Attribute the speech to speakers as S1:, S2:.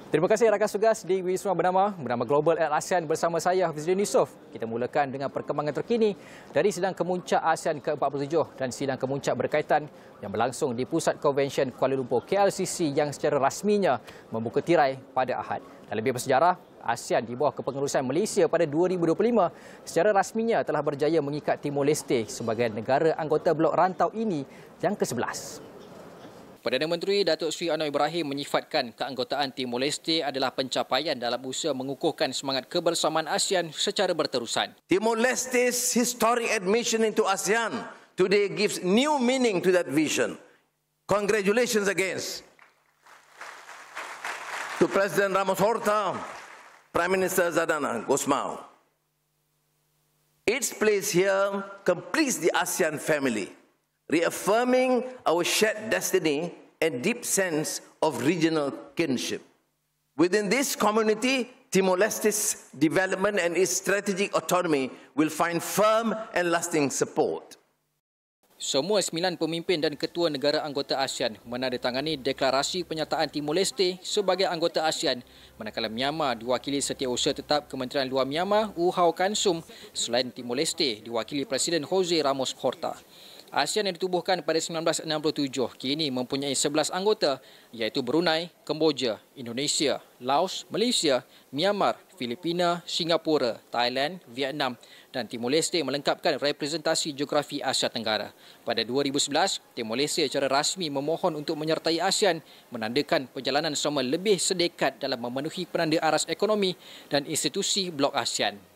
S1: Terima kasih rakan tugas di Wisma Bernama Global ASEAN bersama saya Hafizudin Yusof. Kita mulakan dengan perkembangan terkini dari sidang kemuncak ASEAN ke-47 dan sidang kemuncak berkaitan yang berlangsung di Pusat Konvensyen Kuala Lumpur KLCC yang secara rasminya membuka tirai pada Ahad. Dan lebih bersejarah, ASEAN di bawah kepengurusan Malaysia pada 2025 secara rasminya telah berjaya mengikat Timor Leste sebagai negara anggota blok rantau ini yang ke-11. Perdana Menteri Datuk Seri Anwar Ibrahim menyifatkan keanggotaan Timor Leste adalah pencapaian dalam usaha mengukuhkan semangat kebersamaan ASEAN secara berterusan.
S2: Timor Leste's historic admission into ASEAN today gives new meaning to that vision. Congratulations again to President Ramos Horta, Prime Minister Zardana Gosmao. Its place here completes the ASEAN family, reaffirming our shared destiny and deep sense of regional kinship. Within this community, Timor-Leste's development and its strategic autonomy will find firm and lasting support.
S1: Semua 9 pemimpin dan ketua negara anggota ASEAN menandatangani deklarasi penyataan Timor Leste sebagai anggota ASEAN, manakala Myanmar diwakili Setiausaha Tetap Kementerian Luar Myanmar U Hau Kansum, selain Timor Leste diwakili Presiden Jose Ramos Horta. ASEAN yang ditubuhkan pada 1967 kini mempunyai 11 anggota iaitu Brunei, Kemboja, Indonesia, Laos, Malaysia, Myanmar, Filipina, Singapura, Thailand, Vietnam dan Timor Leste melengkapkan representasi geografi Asia Tenggara. Pada 2011, Timor Leste secara rasmi memohon untuk menyertai ASEAN menandakan perjalanan selama lebih sedekat dalam memenuhi penanda aras ekonomi dan institusi blok ASEAN.